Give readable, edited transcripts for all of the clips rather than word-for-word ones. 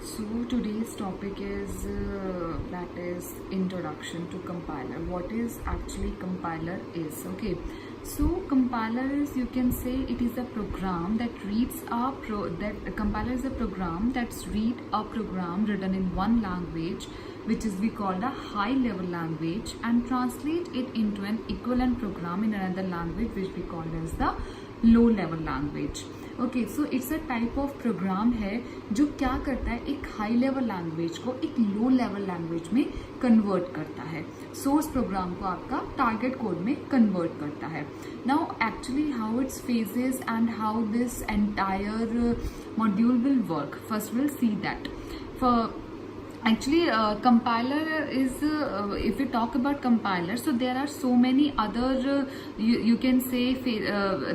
So today's topic is that is introduction to compiler. What is actually compiler is, okay. So compiler is, you can say, it is a program that reads a compiler is a program that's read a program written in one language, which is we call a high level language, and translate it into an equivalent program in another language, which we call as the low level language. Okay so it's a type of program है जो क्या करता है, एक high level language को एक low level language में convert करता है, सोर्स प्रोग्राम को आपका टारगेट कोड में कन्वर्ट करता है. Now actually how it's phases and how this entire module will work, first will see that. For actually compiler is if we talk about compiler, so there are so many other you can say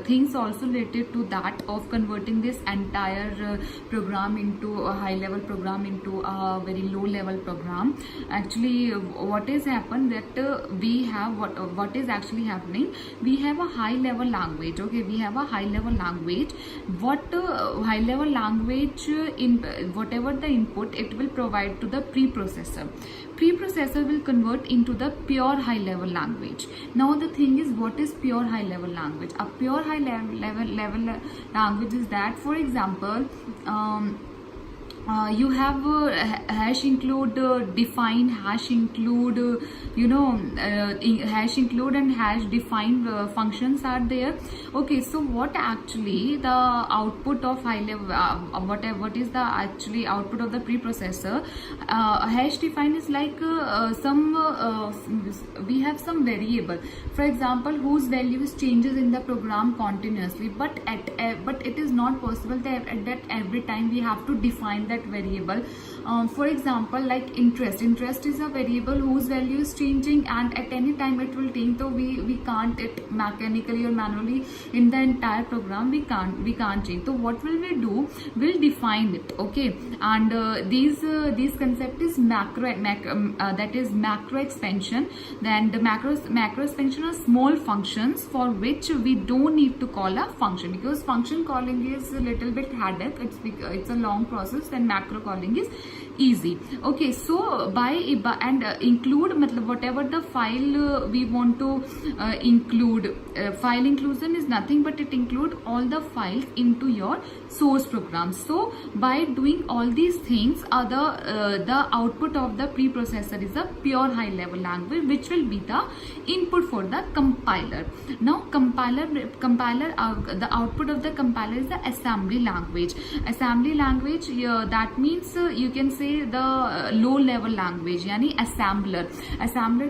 things also related to that of converting this entire program into a high level program into a very low level program. Actually what is happened that we have what is actually happening, we have a high level language. Okay, we have a high level language. What high level language in whatever the input it will provide to the preprocessor will convert into the pure high level language. Now the thing is, what is pure high level language? A pure high level language is that, for example, you have hash include, define, hash include, hash include and hash define functions are there. Okay, so what actually the output of high level, what is the actually output of the preprocessor? Hash define is like we have some variable, for example, whose values changes in the program continuously, but it is not possible that every time we have to define that variable. For example, like interest is a variable whose value is changing, and at any time it will change, so we can't it mechanically or manually in the entire program we can't change. So what will we do, we'll define it. Okay, and these concept is that is macro expansion. Then the macro expansion are small functions for which we don't need to call a function, because function calling is a little bit headache, it's a long process, then macro calling is easy. Okay, so by include matlab whatever the file we want to include, file inclusion is nothing but it include all the files into your source program. So by doing all these things, the output of the preprocessor is a pure high level language, which will be the input for the compiler. Now compiler the output of the compiler is the assembly language. Assembly language, that means you can say the low level language, यानी assembler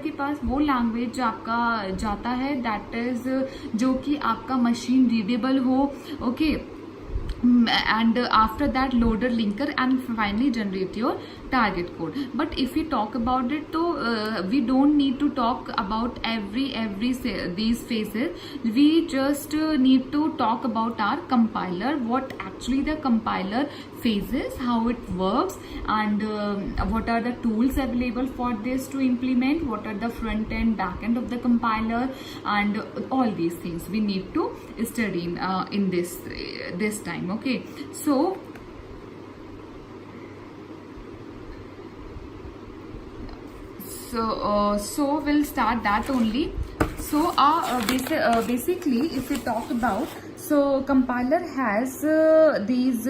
के पास वो language आपका जाता है, that is जो कि आपका machine readable हो. Okay, and after that loader, linker, and finally generate your target code. But if we talk about it, so we don't need to talk about every these phases. We just need to talk about our compiler, what actually the compiler phases, how it works, and what are the tools available for this to implement, what are the front end, back end of the compiler, and all these things we need to study in this time. Okay, so we'll start that only. So basically if we talk about, so compiler has these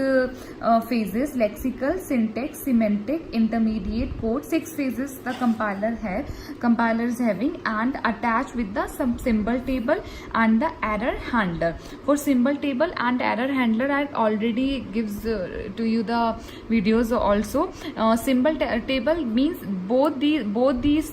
phases: lexical, syntax, semantic, intermediate, code. 6 phases the compiler is having, and attached with the symbol table and the error handler. For symbol table and error handler, I already gives to you the videos also. Symbol table means both these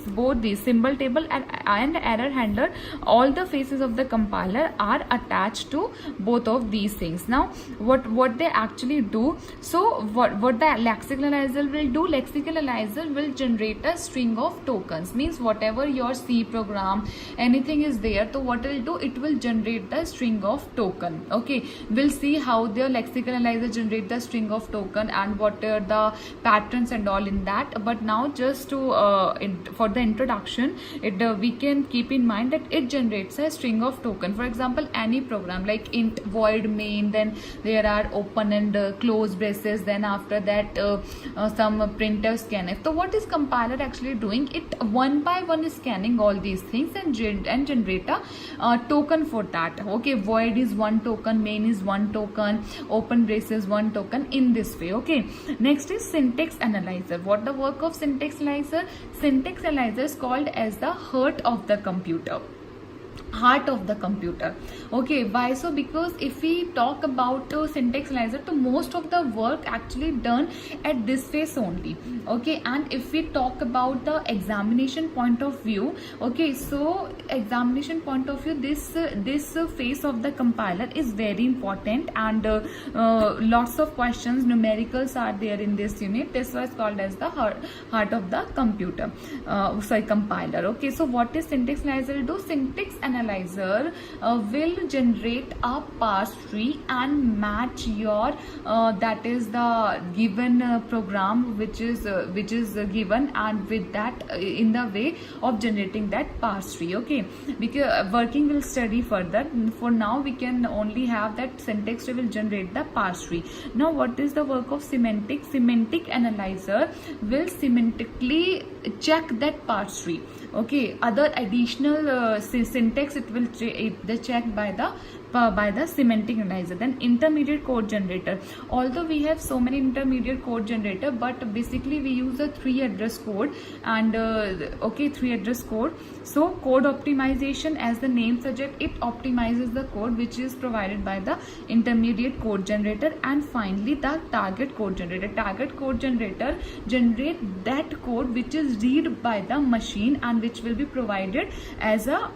symbol table and error handler, all the phases of the compiler are attached to both of these things. Now what they actually do, so what the lexical analyzer will do, lexical analyzer will generate a string of tokens, means whatever your C program, anything is there, so what it will do, it will generate the string of token. Okay, we'll see how the lexical analyzer generate the string of token and what are the patterns and all in that. But now just to for the introduction, we can keep in mind that it generates a string of token. For example, any program like int void main, then there are open and close braces, then after that some printf scanf. So what is compiler actually doing? It one by one is scanning all these things and generate a token for that. Okay, void is one token, main is one token, open braces one token, in this way. Okay, next is syntax analyzer. What the work of syntax analyzer? Syntax analyzer is called as the heart of the computer. Okay, why so? Because if we talk about syntax analyzer, so most of the work actually done at this phase only. Okay, and if we talk about the examination point of view, okay, so examination point of view, this phase of the compiler is very important, and lots of questions, numericals are there in this unit. This was called as the heart of the computer, compiler. Okay, so what is syntax analyzer do? Syntax analyzer will generate a parse tree and match your that is the given program which is given, and with that in the way of generating that parse tree. Okay, because working will study further. For now we can only have that syntax tree will generate the parse tree. Now what is the work of semantic analyzer? Will semantically check that parse tree. Okay, other additional syntax it will check by the semantic analyzer. Then intermediate code generator. Although we have so many intermediate code generator, but basically we use a 3 address code, and 3 address code. So code optimization, as the name suggests, it optimizes the code which is provided by the intermediate code generator. And finally the target code generator. Target code generator generate that code which is read by the machine and which will be provided as a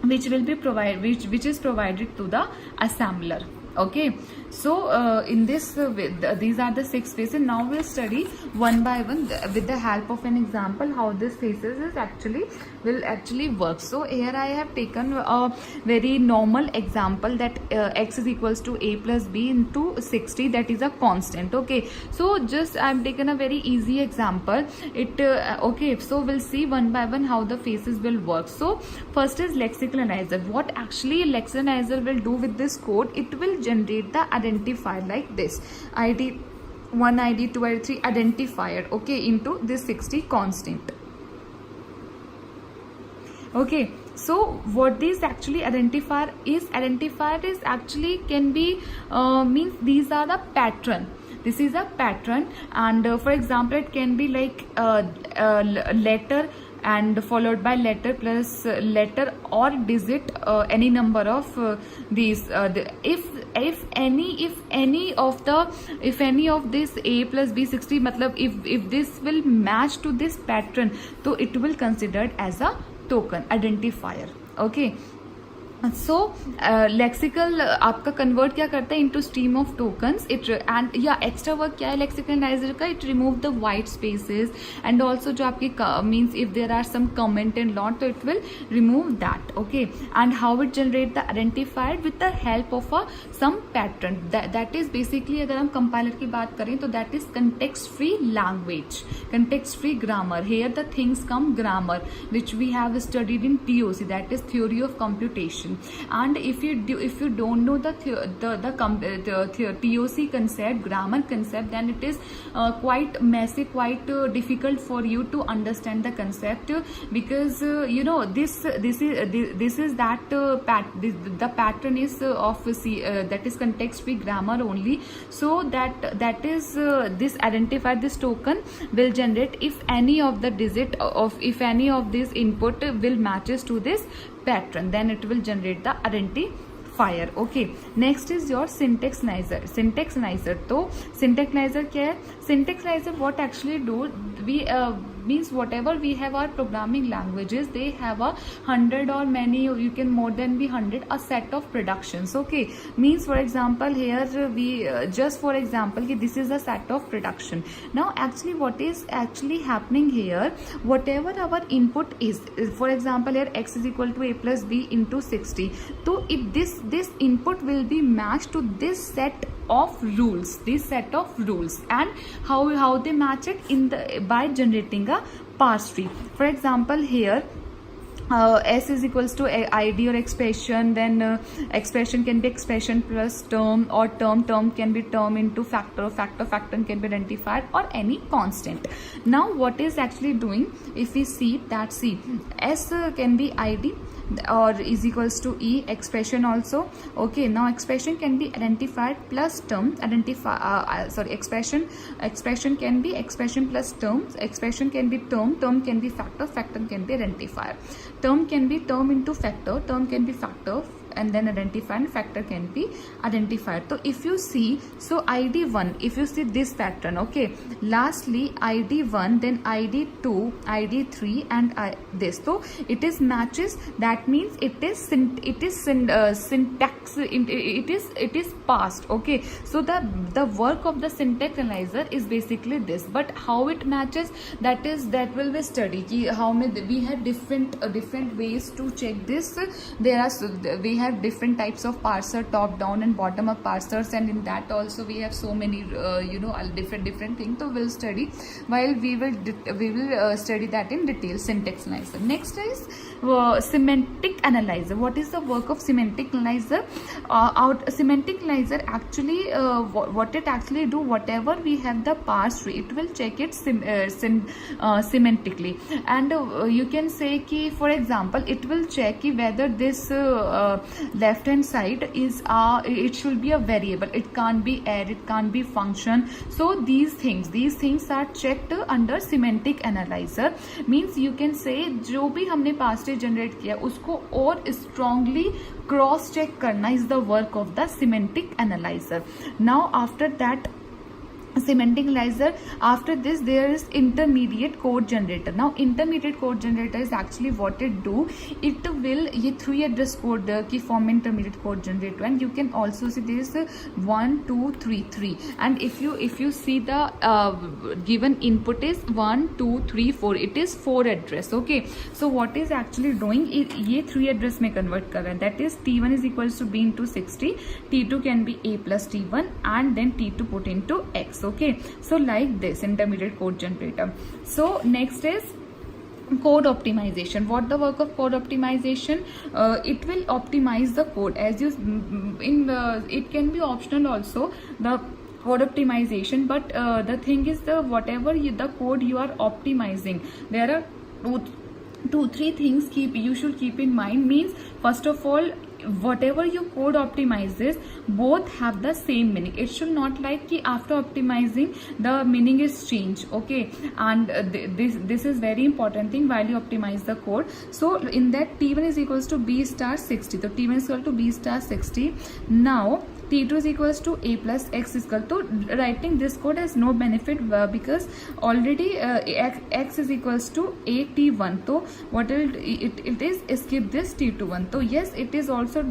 which is provided to the assembler. Okay, so in this these are the 6 phases. Now we'll study one by one with the help of an example how this phases will actually work. So here I have taken a very normal example that x is equals to a plus b into 60, that is a constant. Okay, so just I have taken a very easy example. Okay, so we'll see one by one how the phases will work. So first is lexical analyzer. What actually lexical analyzer will do with this code? It will generate the identifier like this: id 1, id 2, id 3 identifier, okay, into this 60 constant. Okay, so what this actually identifier is actually can be means these are the pattern. This is a pattern, and for example it can be like letter and followed by letter plus letter or digit, any number of these. If any of this a plus b 60, matlab if this will match to this pattern, so it will considered as a token identifier. Okay, so lexical आपका convert क्या करता है into stream of tokens. It and extra work क्या है lexical analyzer का? It remove the white spaces, and also जो आपकी means if there are some comment and lot, so it will remove that. Okay, and how it generate the identifier with the help of some pattern. That is basically, अगर हम compiler की बात करें तो that is context free language, context free grammar. Here the things come grammar, which we have studied in TOC, that is theory of computation. And if you don't know the TOC concept, grammar concept, then it is quite messy, quite difficult for you to understand the concept, because this is that the pattern is of that is context free grammar only. So that is this identifier, this token will generate if any of the digit of if any of this input will matches to this pattern, then it will generate the identifier. Okay, next is your syntax analyzer. Syntax analyzer, तो syntax analyzer क्या है? Syntax analyzer what actually do, we means whatever we have our programming languages, they have 100 or many, you can more than be 100 a set of productions. Okay, means for example here we just for example this is a set of production. Now actually what is actually happening here, whatever our input is, for example here x is equal to a plus b into 60, so if this input will be matched to this set of rules, and how they match it in the by generating a parse tree. For example here S is equals to ID or expression. Then expression can be expression plus term, or term can be term into factor, factor can be identified, or any constant. Now what is actually doing, if we see that, see, S can be ID or is equals to E, expression also. Okay, now expression can be identified plus term, expression can be expression plus terms, expression can be term can be factor can be identifier, term can be term into factor, term can be factor and then identifier, and factor can be identifier. So if you see, so ID1, if you see this pattern, okay, lastly ID1, then ID2, ID3 and this, so it is matches, that means it is syntax, it is passed. Okay, so the work of the syntax analyzer is basically this, but how it matches, that will be studied. How we have different ways to check this. We have different types of parser, top down and bottom up parsers, and in that also we have so many different things. So we'll study, while we will study that in detail, syntax analyzer. Next is semantic analyzer. What is the work of semantic analyzer? Semantic analyzer actually what it actually do, whatever we have the parse tree, it will check it semantically, and you can say ki, for example, it will check ki whether this left hand side is it should be a variable, it can't be array, it can't be function. So these things are checked under semantic analyzer. Means you can say जो भी हमने past tree generate किया उसको और strongly cross check करना is the work of the semantic analyzer. Now after that, semantic analyzer, after this there is intermediate code generator. Now intermediate code generator is actually what it do, it will ये 3 address code की form में intermediate code generator, and you can also see this 1 2 3 3, and if you see the given input is 1 2 3 4, it is 4 address. Okay, so what is actually doing, ये 3 address में convert कर रहा है, that is T1 is equals to B into 60, T2 can be A plus T1 and then T2 put into X. Okay, so like this intermediate code generator. So next is code optimization. What the work of code optimization? It will optimize the code, as you it can be optional also, the code optimization, but the thing is, the whatever the code you are optimizing, there are two three things you should keep in mind. Means first of all, whatever your code optimizes, both have the same meaning. It should not like ki after optimizing the meaning is changed. Okay, and this is very important thing while you optimize the code. So in that T1 is equals to B star 60, so T1 is equal to B star 60. Now T2 is equals to A plus X is equal to, writing this code has no benefit because already X is equals to A T1. So what it is skip this T21. So yes, it is also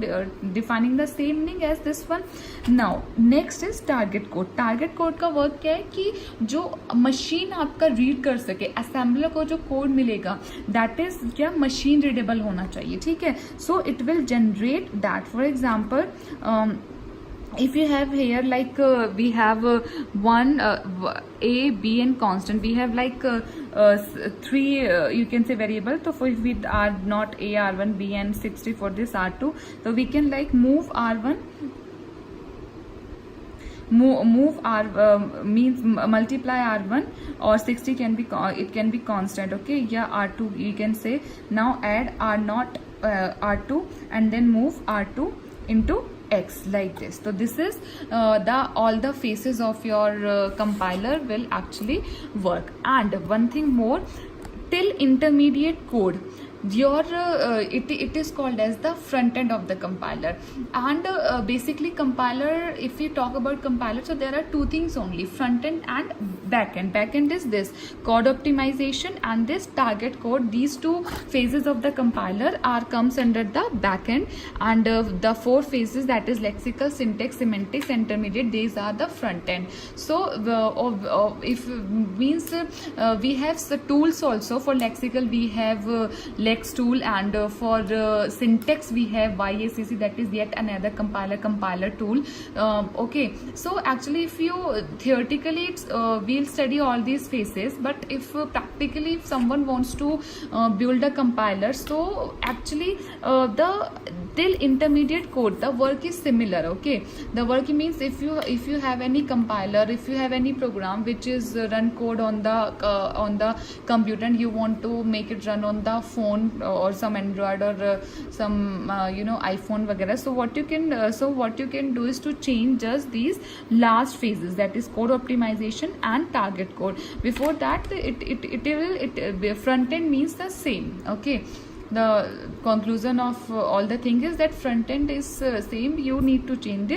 defining the same meaning as this one. Now next is target code. Target code का work क्या है कि जो machine आपका read कर सके, assembler को जो कोड मिलेगा दैट इज क्या मशीन रीडेबल होना चाहिए. ठीक है, so it will generate that. For example, if you have here like we have one A, B and constant, we have like 3 you can say variable. So for if we are not A, R1, B and 60 for this R2, so we can like move R1, move R means multiply R1, or 60 can be it can be constant. Okay, yeah, R2 you can say. Now add R0 R2 and then move R2 into X like this. So this is all the phases of your compiler will actually work. And one thing more, till intermediate code, your it is called as the front end of the compiler. And basically compiler, if we talk about compiler, so there are two things only, front end and back end. Back end is this code optimization and this target code. These two phases of the compiler comes under the back end, and the 4 phases, that is lexical, syntax, semantics, intermediate, these are the front end. So if means we have tools also for lexical. We have Lex tool, and for syntax we have YACC, that is yet another compiler tool. Okay, so actually if you theoretically we'll study all these phases, but if practically if someone wants to build a compiler, so actually the till intermediate code the work is similar. Okay, the work means if you have any compiler, if you have any program which is run code on the computer and you want to make it run on the phone or some Android or some iPhone वगैरह, so what you can do is to change just these last phases, that is code optimization and target code. Before that it front end means the same. Okay, the conclusion of all the thing is that front end is same. You need to change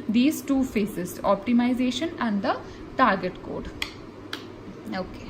these two phases, optimization and the target code. Okay.